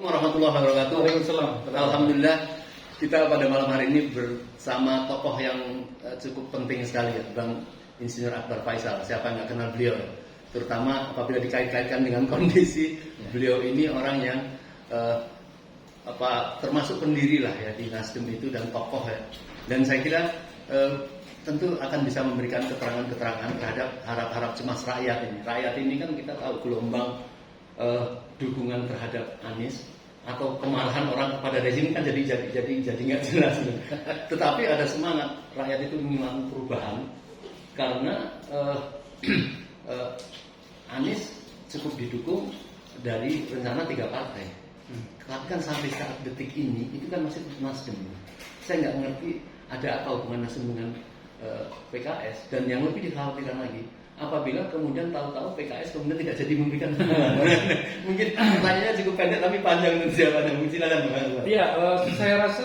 warahmatullahi wabarakatuh. Waalaikumsalam. Alhamdulillah kita pada malam hari ini bersama tokoh yang cukup penting sekali ya, Bang Insinyur Akbar Faisal. Siapa yang nggak kenal beliau? Terutama apabila dikait-kaitkan dengan kondisi beliau ini orang yang termasuk pendiri lah ya di Nasdem itu dan tokoh ya. Dan saya kira tentu akan bisa memberikan keterangan-keterangan terhadap harap-harap cemas rakyat ini. Rakyat ini kan kita tahu gelombang dukungan terhadap Anies atau kemarahan orang kepada rezim kan jadi nggak jelas. Tetapi ada semangat rakyat itu ingin perubahan karena Anies cukup didukung dari rencana 3 partai. Tapi kan sampai saat detik ini itu kan masih Nasdem. Saya nggak ngerti ada apa hubungan Nasdem dengan PKS, dan yang lebih dikhawatirkan lagi apabila kemudian tahu-tahu PKS kemudian tidak jadi memberikan mungkin pertanyaannya cukup pendek tapi panjang nanti jawabannya. Silakan Bang. Iya, saya rasa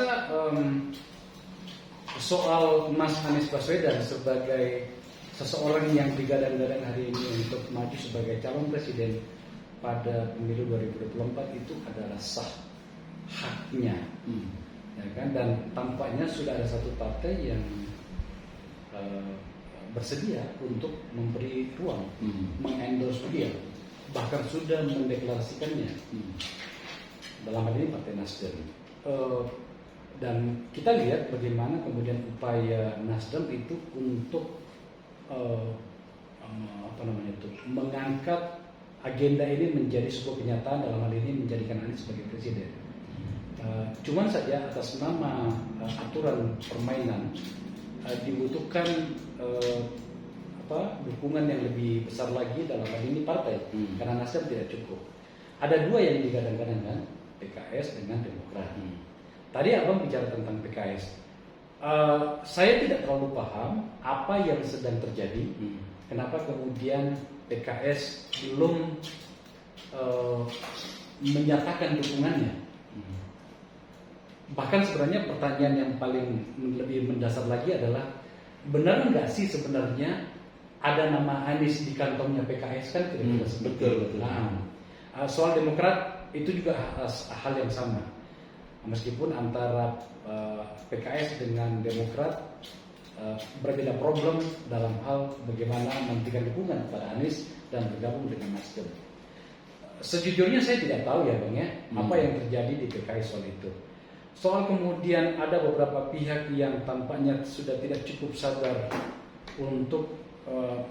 soal Mas Anies Baswedan sebagai seseorang yang digadang-gadang hari ini untuk maju sebagai calon presiden pada pemilu 2024 itu adalah sah haknya, ya kan? Dan tampaknya sudah ada satu partai yang bersedia untuk memberi ruang, mengendorse dia, bahkan sudah mendeklarasikannya. Dalam hal ini Partai Nasdem. Dan kita lihat bagaimana kemudian upaya Nasdem itu untuk mengangkat agenda ini menjadi sebuah kenyataan, dalam hal ini menjadikan Anies sebagai presiden. Cuman saja atas nama aturan permainan dibutuhkan dukungan yang lebih besar lagi, dalam hal ini partai, karena Nasdem tidak cukup. Ada dua yang digadang-gadang kan, PKS dengan Demokrat. Tadi Abang bicara tentang PKS. Saya tidak terlalu paham apa yang sedang terjadi. Kenapa kemudian PKS belum menyatakan dukungannya? Bahkan sebenarnya pertanyaan yang paling lebih mendasar lagi adalah, benar nggak sih sebenarnya ada nama Anies di kantongnya PKS kan? Betul. Soal Demokrat itu juga hal yang sama. Meskipun antara PKS dengan Demokrat berbeda problem dalam hal bagaimana memberikan dukungan kepada Anies dan bergabung dengan Nasdem. Sejujurnya saya tidak tahu ya Bang ya, apa yang terjadi di PKS soal itu. Soal kemudian ada beberapa pihak yang tampaknya sudah tidak cukup sabar untuk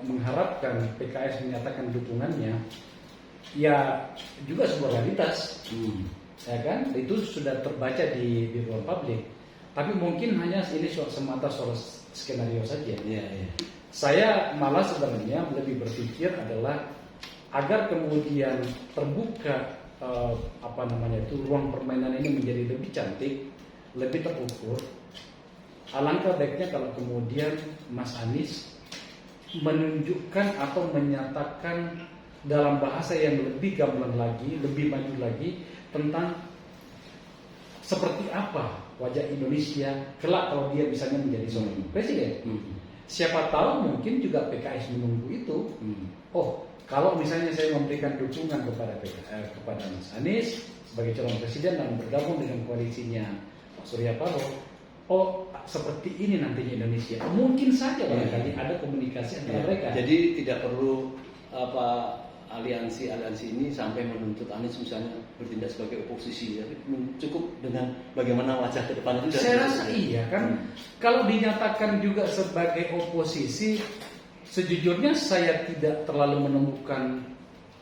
mengharapkan PKS menyatakan dukungannya, ya juga sebuah realitas, ya kan? Itu sudah terbaca di ruang publik. Tapi mungkin hanya ini semata soal skenario saja. Saya malah sebenarnya lebih berpikir adalah agar kemudian terbuka ruang permainan ini menjadi lebih cantik, lebih terukur. Alangkah baiknya kalau kemudian Mas Anies menunjukkan atau menyatakan dalam bahasa yang lebih gamblang lagi, lebih maju lagi tentang seperti apa wajah Indonesia kelak kalau dia misalnya menjadi seorang presiden. Siapa tahu mungkin juga PKS menunggu itu. Kalau misalnya saya memberikan dukungan kepada Mas Anies sebagai calon presiden dan bergabung dengan koalisinya Pak Surya Paloh, seperti ini nantinya Indonesia. Mungkin saja barangkali ada komunikasi antara mereka. Jadi tidak perlu aliansi ini sampai menuntut Anies misalnya bertindak sebagai oposisi. Cukup dengan bagaimana wajah ke depan itu. Saya rasa iya kan. Kalau dinyatakan juga sebagai oposisi, sejujurnya saya tidak terlalu menemukan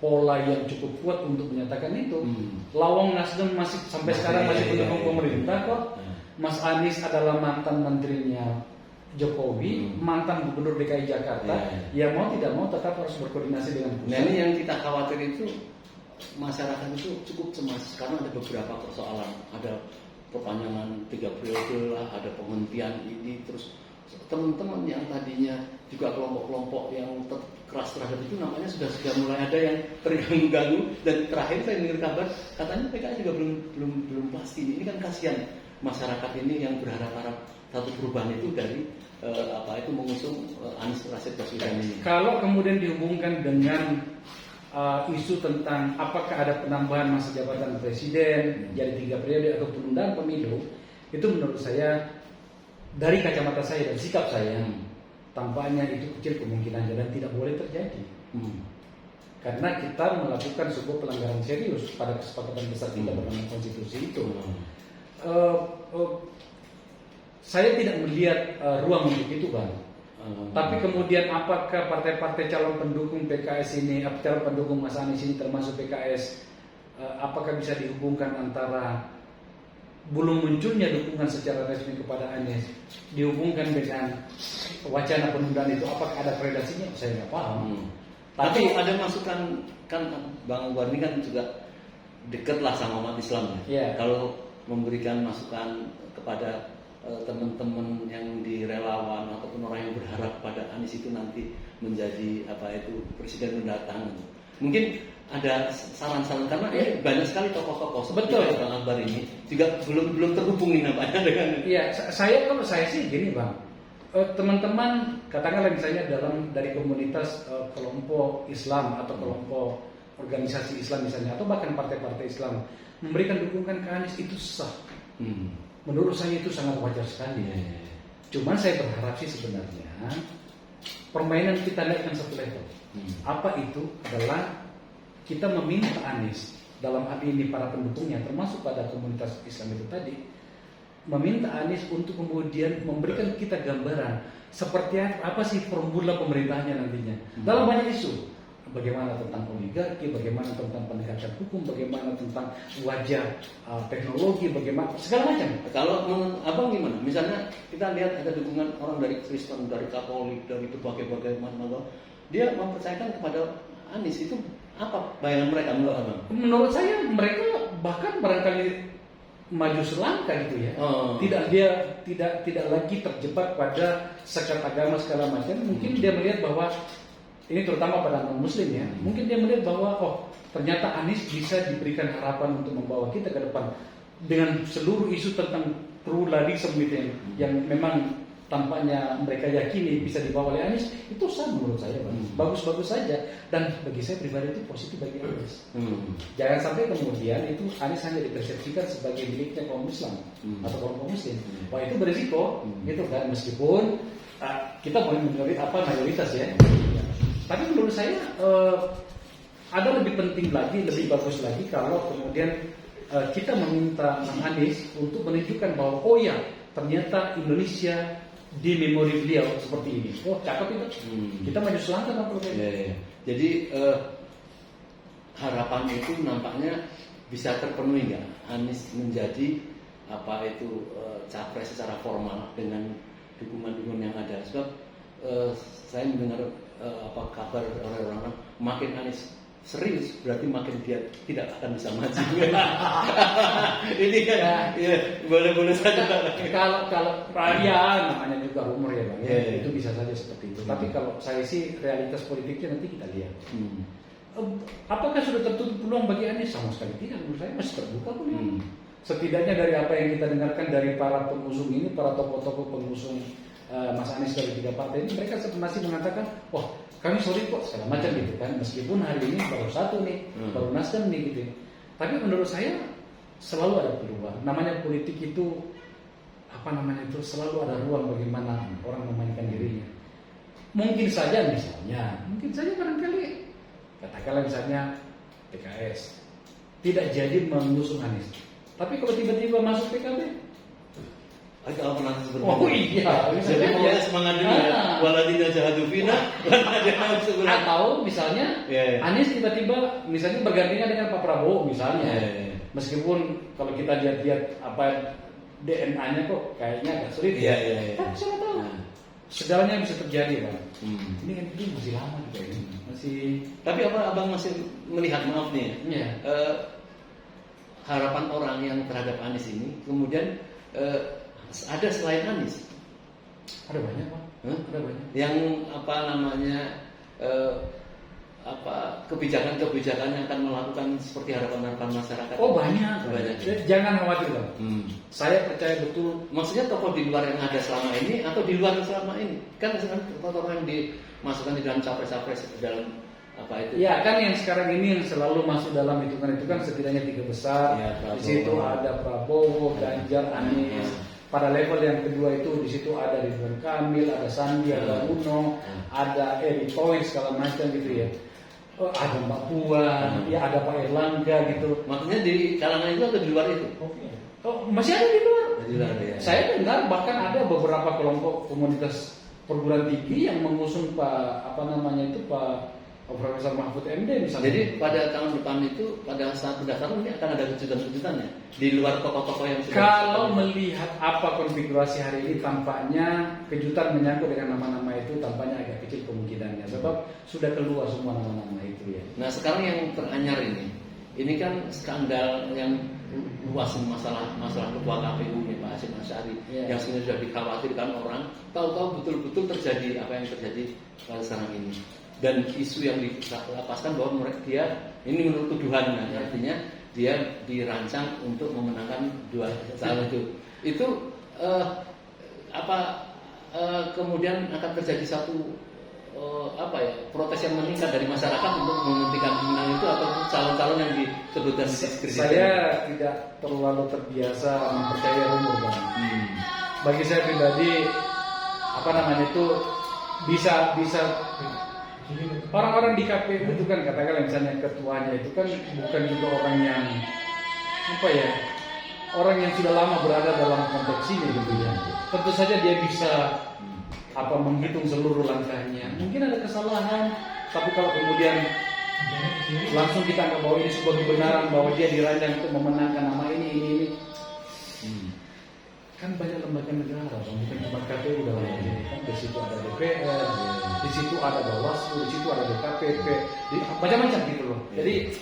pola yang cukup kuat untuk menyatakan itu. Lawang Nasdem masih sampai sekarang masih pendukung pemerintah kok. Mas Anies adalah mantan menterinya Jokowi, mantan gubernur DKI Jakarta. Ya mau tidak mau tetap harus berkoordinasi dengan pusat. Nah ini yang kita khawatir itu, masyarakat itu cukup cemas karena ada beberapa persoalan. Ada perpanjangan 3 periode lah, ada penghentian ini, terus teman-teman yang tadinya juga kelompok-kelompok yang keras terhadap itu namanya sudah mulai ada yang terganggu-ganggu. Dan terakhir saya dengar kabar katanya PKS juga belum pasti. Ini kan kasihan masyarakat ini yang berharap-harap satu perubahan itu dari mengusung Anies Rashid Baswedan ini. Kalau kemudian dihubungkan dengan isu tentang apakah ada penambahan masa jabatan presiden jadi 3 periode atau penundaan pemilu, itu menurut saya dari kacamata saya dan sikap saya tampaknya itu kecil kemungkinannya dan tidak boleh terjadi. Karena kita melakukan sebuah pelanggaran serius pada kesepakatan besar kita bernama konstitusi itu. Saya tidak melihat ruang untuk itu, Bang. Tapi kemudian apakah partai-partai calon pendukung PKS ini, calon pendukung Mas Anies ini termasuk PKS, apakah bisa dihubungkan antara belum munculnya dukungan secara resmi kepada Anies dihubungkan dengan wacana penundaan itu? Apakah ada korelasinya? Saya nggak paham. Tapi ada masukan, kan Bang Akbar ini kan juga dekat lah sama umat Islam ya. Kalau memberikan masukan kepada teman-teman yang di relawan ataupun orang yang berharap pada Anies itu nanti menjadi presiden mendatang, mungkin ada saran-saran karena banyak sekali tokoh-tokoh seperti Bang Akbar ini juga belum terhubung nih nampaknya dengan. Iya, kalau saya sih gini, Bang. Teman-teman katakanlah misalnya dari komunitas kelompok Islam atau kelompok organisasi Islam misalnya atau bahkan partai-partai Islam memberikan dukungan ke Anies itu sah. Menurut saya itu sangat wajar sekali. Cuman saya berharap sih sebenarnya permainan kita naikkan satu level. Apa itu adalah kita meminta Anies dalam hal ini para pendukungnya termasuk pada komunitas Islam itu tadi, meminta Anies untuk kemudian memberikan kita gambaran seperti apa sih formula pemerintahnya nantinya dalam banyak isu. Bagaimana tentang oligarki, bagaimana tentang penegakan hukum, bagaimana tentang wajah teknologi, bagaimana segala macam. Kalau Abang gimana? Misalnya kita lihat ada dukungan orang dari Kristen, dari Katolik, dari berbagai macam, dia mempercayakan kepada Anies, itu apa bayangan mereka menurut Abang? Menurut saya mereka bahkan barangkali maju selangkah gitu ya. Tidak lagi terjebak pada sekat agama segala macam. Mungkin dia melihat bahwa ini terutama pada non-muslim ya. Mungkin dia melihat bahwa ternyata Anies bisa diberikan harapan untuk membawa kita ke depan dengan seluruh isu tentang pluralisme gitu yang memang tampaknya mereka yakini bisa dibawa oleh Anies. Itu sah menurut saya, bagus-bagus saja, dan bagi saya pribadi itu positif bagi Anies. Jangan sampai kemudian itu Anies hanya dipersepsikan sebagai miliknya kaum Islam atau kelompok muslim. Wah, itu berisiko gitu kan, meskipun kita boleh mayoritas ya. Tapi menurut saya ada lebih penting lagi, lebih bagus lagi kalau kemudian kita meminta Anies untuk menunjukkan bahwa ternyata Indonesia di memori beliau seperti ini. Cakep itu. Kita maju selangkah kan Jadi harapan itu nampaknya bisa terpenuhi nggak? Anies menjadi capres secara formal dengan dukungan-dukungan yang ada. Sebab saya mendengar kabar orang-orang makin Anies serius berarti makin dia tidak akan bisa maju. Ini kan boleh-boleh saja. Kalau ya namanya juga rumor ya Bang. Itu bisa saja seperti itu. Tapi kalau saya sih realitas politiknya nanti kita lihat. Apakah sudah tertutup peluang bagi Anies? Sama sekali tidak. Menurut saya masih terbuka peluang. Setidaknya dari apa yang kita dengarkan dari para pengusung ini, para tokoh-tokoh pengusung Mas Anies dari 3 partai ini, mereka masih mengatakan, kami sorry kok segala macam gitu kan, meskipun hari ini baru satu nih, baru Nasdem nih gitu. Tapi menurut saya selalu ada peluang. Namanya politik itu selalu ada ruang bagaimana orang memainkan dirinya. Mungkin saja barangkali katakanlah misalnya PKS tidak jadi mengusung Anies, tapi kalau tiba-tiba masuk PKB, agak pernah seperti jadi mau semangat dulu ya. Waladina jahadu fina. Atau misalnya Anies tiba-tiba misalnya bergantian dengan Pak Prabowo misalnya. Meskipun kalau kita lihat DNA-nya kok kayaknya agak sulit. Tapi siapa tahu. Segalanya bisa terjadi, Bang. Ini kan masih lama juga ini. Tapi Abang masih melihat, maaf nih ya. Harapan orang yang terhadap Anies ini kemudian ada selain Anies? Ada banyak, Pak. Ada banyak. Yang kebijakan-kebijakan yang akan melakukan seperti harapan-harapan masyarakat? Banyak. Jangan khawatir, Bang. Saya percaya betul. Maksudnya tokoh di luar yang ada selama ini atau di luar selama ini? Kan tokoh yang dimasukkan di dalam capres-capres dalam apa itu? Ya kan yang sekarang ini yang selalu masuk dalam hitungan itu kan setidaknya 3 besar. Ya, Di situ ada Prabowo, Ganjar, Anies. Pada level yang kedua itu di situ ada Ridwan Kamil, ada Sandi, ada Uno, ada Erick Thohir segala macam gitu ya. Oh, ada Mbak Puan, ya ada Pak Erlangga gitu. Makanya di kalangan itu atau di luar itu? Oh, masih ada di luar. Di luar ya. Saya dengar bahkan ada beberapa kelompok komunitas perguruan tinggi yang mengusung Pak Profesor Mahfud MD misalnya. Jadi pada tahun depan itu pada saat pendaftaran ini akan ada kejutan-kejutan ya di luar tokoh-tokoh yang sudah. Kalau melihat apa konfigurasi hari ini tampaknya kejutan menyangkut dengan nama-nama itu tampaknya agak kecil kemungkinannya sebab sudah keluar semua nama-nama itu ya. Nah sekarang yang teranyar ini kan skandal yang luas masalah ketua KPU nih Pak Hasyim Asy'ari yang sebenarnya sudah dikhawatirkan orang tahu-tahu betul-betul terjadi apa yang terjadi pada sekarang ini. Dan isu yang dilapaskan bahwa dia ini menurut tuduhan, artinya dia dirancang untuk memenangkan 2 calon itu kemudian akan terjadi satu protes yang meningkat dari masyarakat untuk menghentikan pemenang itu atau calon-calon yang disebutkan diskreditasi. Saya tidak terlalu terbiasa mempercayai rumor Bang. Bagi saya pribadi bisa orang-orang di KPU itu kan katakanlah misalnya ketuanya itu kan bukan juga orang yang sudah lama berada dalam konteks ini gitu ya. Tentu saja dia bisa menghitung seluruh langkahnya. Mungkin ada kesalahan, tapi kalau kemudian langsung kita anggap bahwa ini sebuah kebenaran bahwa dia dirancang untuk memenangkan nama ini. Kan banyak lembaga negara, bukan cuma KPU dalam ini. Kan di situ ada DPR, di situ ada Bawaslu, di situ ada DKPP, macam-macam gitu loh. Jadi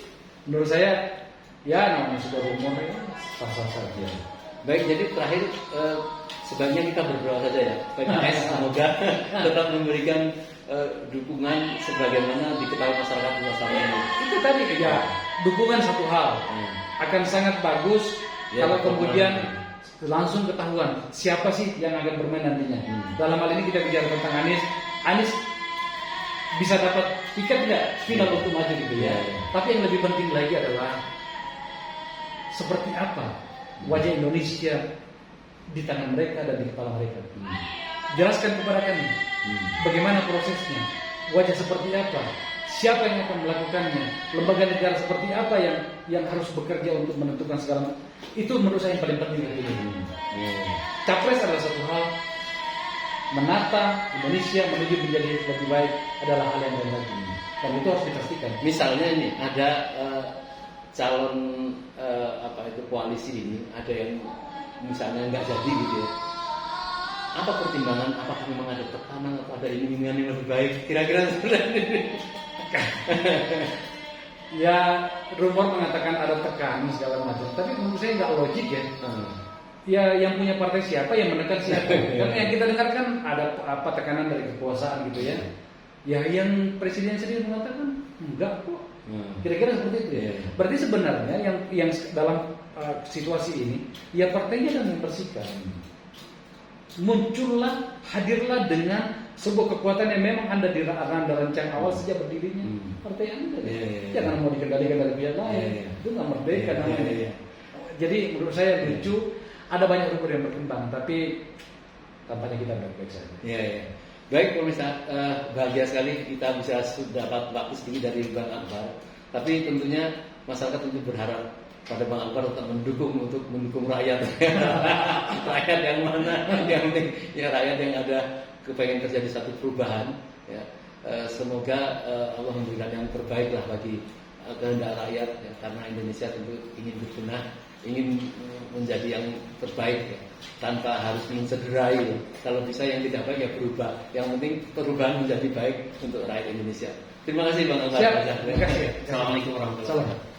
menurut saya ya namanya sudah rumor ya sah-sah saja. Baik, jadi terakhir sebaiknya kita berdoa saja ya. PKS semoga tetap memberikan dukungan sebagaimana diketahui masyarakat luas ini. Itu tadi ya dukungan satu hal akan sangat bagus kalau kemudian langsung ketahuan siapa sih yang akan bermain nantinya. Dalam hal ini kita bicara tentang Anies bisa dapat tiket nggak final untuk maju gitu ya. Tapi yang lebih penting lagi adalah seperti apa wajah Indonesia di tangan mereka dan di kepala mereka. Jelaskan kepada kami bagaimana prosesnya, wajah seperti apa, siapa yang akan melakukannya, lembaga negara seperti apa yang harus bekerja untuk menentukan segala macam. Itu menurut saya yang paling penting hari ini. Capres adalah satu hal, menata Indonesia menuju menjadi lebih baik adalah hal yang lain lagi. Dan itu harus dipastikan. Misalnya ini ada calon koalisi ini, ada yang misalnya nggak jadi gitu ya. Apa pertimbangan? Apakah memang ada tekanan atau ada iming-imingan yang lebih baik? Kira-kira seperti ini. Ya, rumor mengatakan ada tekanan segala macam, tapi menurut saya nggak logik ya. Ya, yang punya partai siapa, yang menekan siapa? Karena yang kita dengar kan ada tekanan dari kekuasaan gitu ya. Ya, yang presiden sendiri mengatakan enggak kok. Kira-kira seperti itu ya. Berarti sebenarnya yang dalam situasi ini, ya partainya dan membersihkan. Muncullah, hadirlah dengan sebuah kekuatan yang memang Anda rancang awal sejak berdirinya partai Anda. Jangan mau dikendalikan dari pihak lain. Itu nggak merdeka namanya. Jadi menurut saya lucu, ada banyak rumor yang berkembang, tapi tampaknya kita baik-baik saja. Baik pemirsa, bahagia sekali kita bisa dapat waktu sedikit dari Bang Akbar. Tapi tentunya masyarakat tentu berharap pada Bang Akbar untuk mendukung rakyat. Rakyat yang mana? Yang rakyat yang ada kepengen terjadi satu perubahan. Ya. Semoga Allah memberikan yang terbaik lah bagi kehendak rakyat. Ya. Karena Indonesia tentu ingin berbenah, ingin menjadi yang terbaik ya. Tanpa harus mencederai. Ya. Kalau bisa yang tidak baik ya berubah. Yang penting perubahan menjadi baik untuk rakyat Indonesia. Terima kasih Bang Akbar. Terima kasih. Assalamualaikum warahmatullahi wabarakatuh.